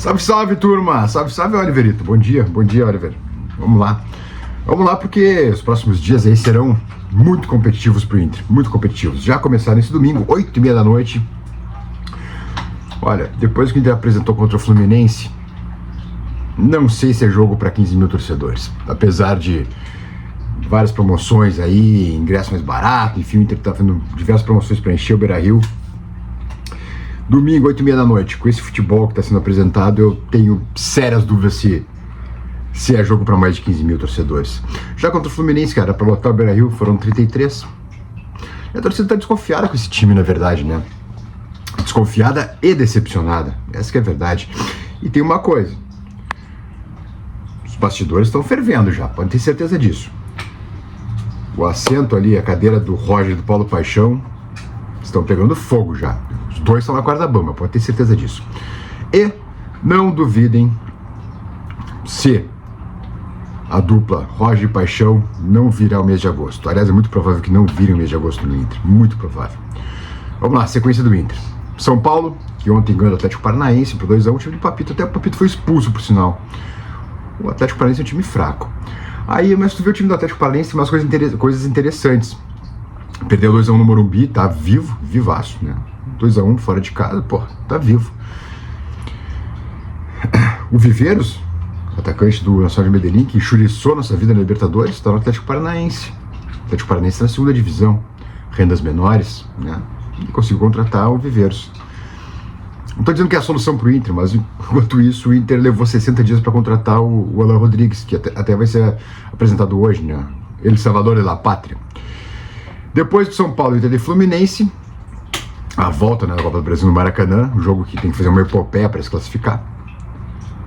Salve, salve, turma! Salve, salve, Oliverito. Bom dia, Oliver. Vamos lá porque os próximos dias aí serão muito competitivos pro Inter, muito competitivos. Já começaram esse domingo, 8h30 da noite. Olha, depois que o Inter apresentou contra o Fluminense, não sei se é jogo para 15 mil torcedores. Apesar de várias promoções aí, ingresso mais barato, enfim, o Inter tá fazendo diversas promoções para encher o Beira-Rio. Domingo, 8h30 da noite, com esse futebol que está sendo apresentado, eu tenho sérias dúvidas se é jogo para mais de 15 mil torcedores. Já contra o Fluminense, cara, para lotar o Beira-Rio foram 33. E a torcida tá desconfiada com esse time, na verdade, né? Desconfiada e decepcionada. Essa que é a verdade. E tem uma coisa. Os bastidores estão fervendo já, pode ter certeza disso. O assento ali, a cadeira do Roger e do Paulo Paixão estão pegando fogo já. Os dois estão na corda bamba, pode ter certeza disso. E não duvidem se a dupla Roger e Paixão não virar o mês de agosto. Aliás, é muito provável que não vire o mês de agosto no Inter. Muito provável. Vamos lá, sequência do Inter. São Paulo, que ontem ganhou o Atlético Paranaense por 2-1, o time do Papito. Até o Papito foi expulso, por sinal. O Atlético Paranaense é um time fraco. Aí, mas tu vê o time do Atlético Paranaense, tem umas coisas interessantes. Perdeu 2-1 no Morumbi, tá vivo, vivaço, né? 2-1 fora de casa, pô, tá vivo. O Viveiros, atacante do Nacional de Medellín, que churiçou nossa vida na Libertadores, está no Atlético Paranaense. O Atlético Paranaense está na segunda divisão, rendas menores, né? E conseguiu contratar o Viveiros. Não estou dizendo que é a solução para o Inter, mas enquanto isso o Inter levou 60 dias para contratar o Alan Rodrigues, que até vai ser apresentado hoje, né? El Salvador de la Pátria. Depois do São Paulo, Inter e Fluminense, a volta, né, na Copa do Brasil no Maracanã, um jogo que tem que fazer uma epopeia para se classificar.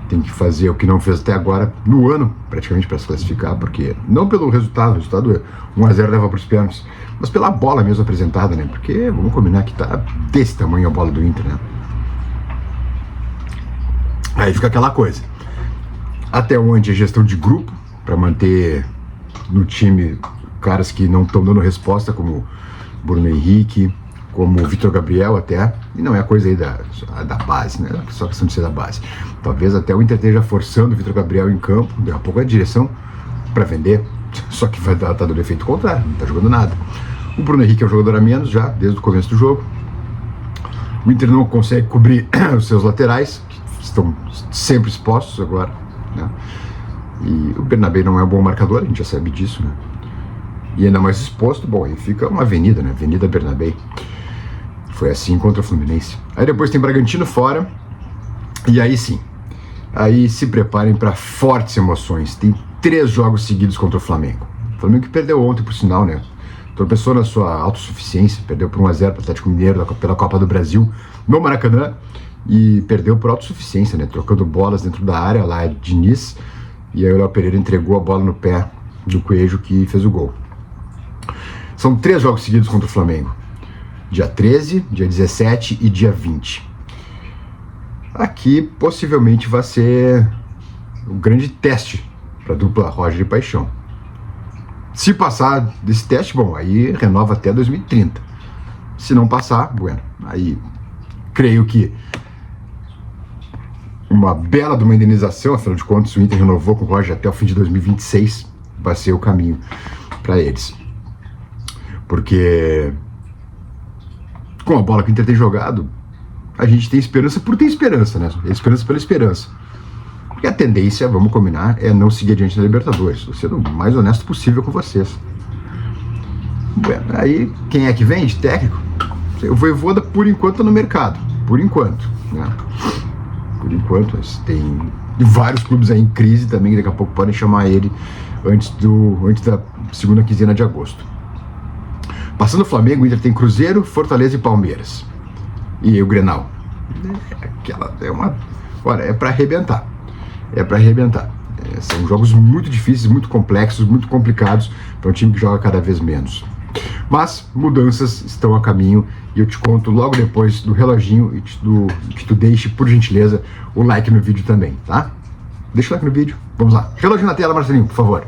Tem que fazer o que não fez até agora, no ano, praticamente, para se classificar, porque não pelo resultado, o resultado é 1-0 leva para os pênaltis, mas pela bola mesmo apresentada, né? Porque vamos combinar que tá desse tamanho a bola do Inter, né? Aí fica aquela coisa. Até onde a gestão de grupo, para manter no time caras que não estão dando resposta, como Bruno Henrique, como o Vitor Gabriel até, e não é a coisa aí da base, né? É só questão de ser da base. Talvez até o Inter esteja forçando o Vitor Gabriel em campo, daqui a pouco a direção para vender, só que vai tá dando efeito contrário, não tá jogando nada. O Bruno Henrique é um jogador a menos já, desde o começo do jogo. O Inter não consegue cobrir os seus laterais, que estão sempre expostos agora, né? E o Bernabé não é um bom marcador, a gente já sabe disso, né? E ainda mais exposto, bom, aí fica uma avenida, né? Avenida Bernabé. Foi assim contra o Fluminense. Aí depois tem Bragantino fora. E aí sim. Aí se preparem para fortes emoções. Tem 3 jogos seguidos contra o Flamengo. O Flamengo que perdeu ontem, por sinal, né? Tropeçou na sua autossuficiência. Perdeu por 1-0 para o Atlético Mineiro pela Copa do Brasil no Maracanã. E perdeu por autossuficiência, né? Trocando bolas dentro da área, lá de Diniz. E aí o Léo Pereira entregou a bola no pé do Coelho, que fez o gol. São 3 jogos seguidos contra o Flamengo. Dia 13, dia 17 e dia 20. Aqui possivelmente vai ser um grande teste para a dupla Roger e Paixão. Se passar desse teste, bom, aí renova até 2030. Se não passar, bueno, aí creio que uma bela de uma indenização, afinal de contas o Inter renovou com o Roger até o fim de 2026, vai ser o caminho para eles. Porque com a bola que o Inter tem jogado, a gente tem esperança por ter esperança, né? Esperança pela esperança. Porque a tendência, vamos combinar, é não seguir adiante na Libertadores. Estou sendo o mais honesto possível com vocês. Bueno, aí, quem é que vende? Técnico. O Vojvoda, por enquanto, está no mercado. Por enquanto, né? Por enquanto, tem vários clubes aí em crise também, que daqui a pouco podem chamar ele antes da segunda quinzena de agosto. Passando o Flamengo, o Inter tem Cruzeiro, Fortaleza e Palmeiras. E o Grenal. Olha, é para arrebentar. É para arrebentar. São jogos muito difíceis, muito complexos, muito complicados para um time que joga cada vez menos. Mas mudanças estão a caminho e eu te conto logo depois do reloginho e que tu deixe, por gentileza, o like no vídeo também, tá? Deixa o like no vídeo. Vamos lá. Reloginho na tela, Marcelinho, por favor.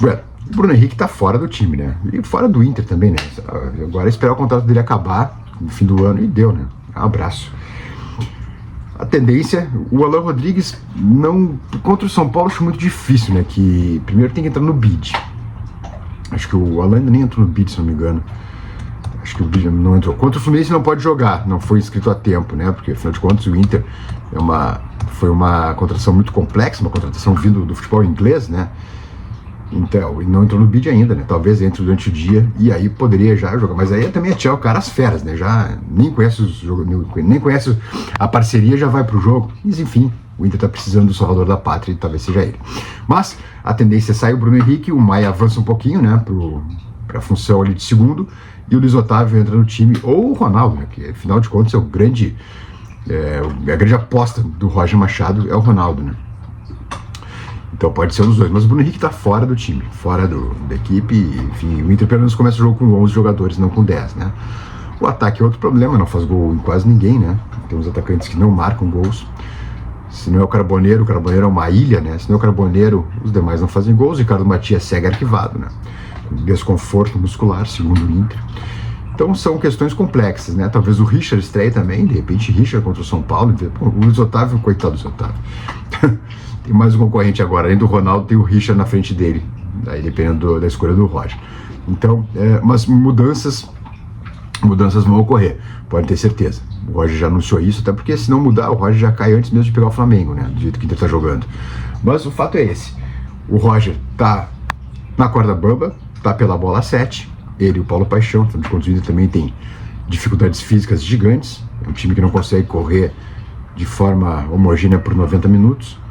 Bueno, O Bruno Henrique tá fora do time, né? E fora do Inter também, né? Agora é esperar o contrato dele acabar no fim do ano e deu, né? Um abraço. A tendência, o Alan Rodrigues não... Contra o São Paulo acho muito difícil, né? Que primeiro tem que entrar no bid. Acho que o Alan ainda nem entrou no bid, se não me engano. Acho que o bid não entrou. Contra o Fluminense não pode jogar, não foi inscrito a tempo, né? Porque afinal de contas o Inter foi uma contratação muito complexa, uma contratação vindo do futebol inglês, né? Então, e não entrou no bid ainda, né? Talvez entre durante o dia e aí poderia já jogar. Mas aí também é tchau, cara, as feras, né? Já nem conhece os jogos, nem conhece a parceria, já vai pro jogo. Mas enfim, o Inter tá precisando do salvador da pátria e talvez seja ele. Mas a tendência é sair o Bruno Henrique, o Maia avança um pouquinho, né? Pra função ali de segundo, e o Luiz Otávio entra no time, ou o Ronaldo, né? Que afinal de contas é a grande aposta do Roger Machado é o Ronaldo, né? Então pode ser um dos dois, mas o Bruno Henrique tá fora do time, fora da equipe, enfim, o Inter pelo menos começa o jogo com 11 jogadores, não com 10, né? O ataque é outro problema, não faz gol em quase ninguém, né? Tem uns atacantes que não marcam gols. Se não é o Carboneiro é uma ilha, né? Se não é o Carboneiro, os demais não fazem gols. O Ricardo Matias segue arquivado, né? Com desconforto muscular, segundo o Inter. Então são questões complexas, né? Talvez o Richard estreie também, de repente Richard contra o São Paulo. Pô, o Luiz Otávio, coitado do Luiz Otávio. Tem mais um concorrente agora, além do Ronaldo, tem o Richard na frente dele, aí dependendo da escolha do Roger. Então, mas mudanças vão ocorrer, pode ter certeza. O Roger já anunciou isso, até porque se não mudar, o Roger já cai antes mesmo de pegar o Flamengo, né? Do jeito que o Inter tá jogando. Mas o fato é esse: o Roger tá na corda bamba, tá pela bola 7, ele e o Paulo Paixão, afinal de contas o Inter também tem dificuldades físicas gigantes, é um time que não consegue correr de forma homogênea por 90 minutos.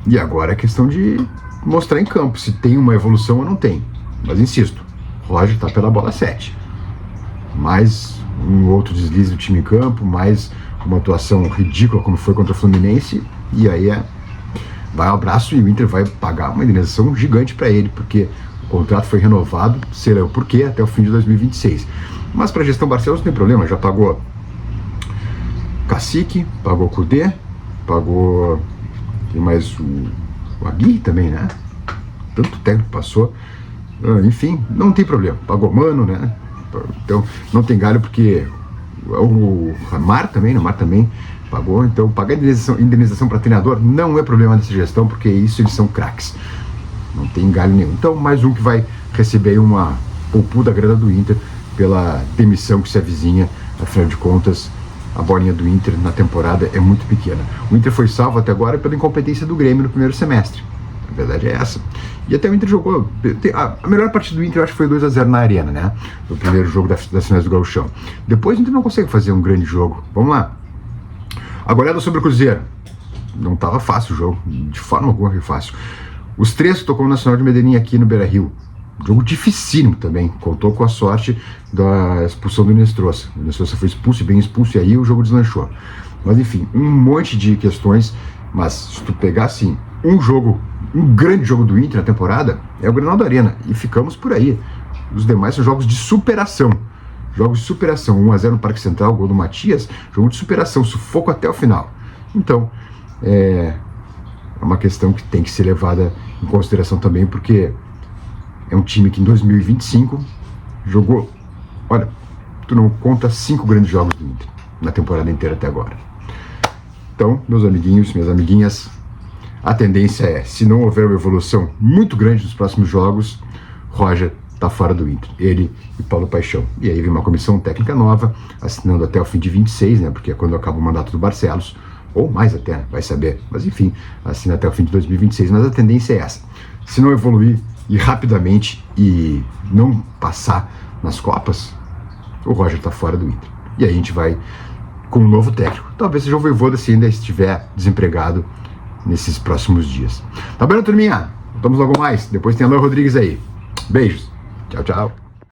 E agora é questão de mostrar em campo se tem uma evolução ou não tem. Mas insisto, Roger tá pela bola 7. Mais um outro deslize do time em campo, mais uma atuação ridícula como foi contra o Fluminense, e aí vai ao abraço e o Inter vai pagar uma indenização gigante para ele, porque o contrato foi renovado, sei lá o porquê, até o fim de 2026. Mas para a gestão Barcelos não tem problema, já pagou Cacique, pagou Cudê, pagou... Tem mais o Aguirre também, né? Tanto tempo passou. Enfim, não tem problema. Pagou Mano, né? Então, não tem galho porque o Mar também, pagou. Então, pagar indenização para treinador não é problema dessa gestão, porque isso eles são craques. Não tem galho nenhum. Então, mais um que vai receber uma poupu da grana do Inter pela demissão que se avizinha. Afinal de contas, a bolinha do Inter na temporada é muito pequena. O Inter foi salvo até agora pela incompetência do Grêmio no primeiro semestre. A verdade é essa. E até o Inter jogou... A melhor partida do Inter eu acho que foi 2-0 na Arena, né? No primeiro jogo das finais do Gauchão. Depois o Inter não consegue fazer um grande jogo. Vamos lá. A goleada sobre o Cruzeiro. Não estava fácil o jogo. De forma alguma foi fácil. Os três que tocou o Nacional de Medellín aqui no Beira-Rio. Jogo dificílimo também, contou com a sorte da expulsão do Inestrosa. O Inestrosa foi expulso, bem expulso, e aí o jogo deslanchou. Mas enfim, um monte de questões, mas se tu pegar assim, um grande jogo do Inter na temporada, é o Grenal da Arena, e ficamos por aí. Os demais são jogos de superação. Jogos de superação, 1-0 no Parque Central, gol do Matias, jogo de superação, sufoco até o final. Então, é uma questão que tem que ser levada em consideração também, porque é um time que em 2025 jogou, olha, tu não conta 5 grandes jogos do Inter na temporada inteira até agora. Então, meus amiguinhos, minhas amiguinhas, a tendência é, se não houver uma evolução muito grande nos próximos jogos, Roger tá fora do Inter, ele e Paulo Paixão. E aí vem uma comissão técnica nova, assinando até o fim de 26, né, porque é quando acaba o mandato do Barcelos, ou mais até, vai saber, mas enfim, assina até o fim de 2026, mas a tendência é essa. Se não evoluir e rapidamente e não passar nas Copas, o Roger tá fora do Inter. E aí a gente vai com um novo técnico. Talvez seja o Vojvoda se ainda estiver desempregado nesses próximos dias. Tá bem, turminha? Vamos logo mais. Depois tem Alan Rodrigues aí. Beijos. Tchau, tchau.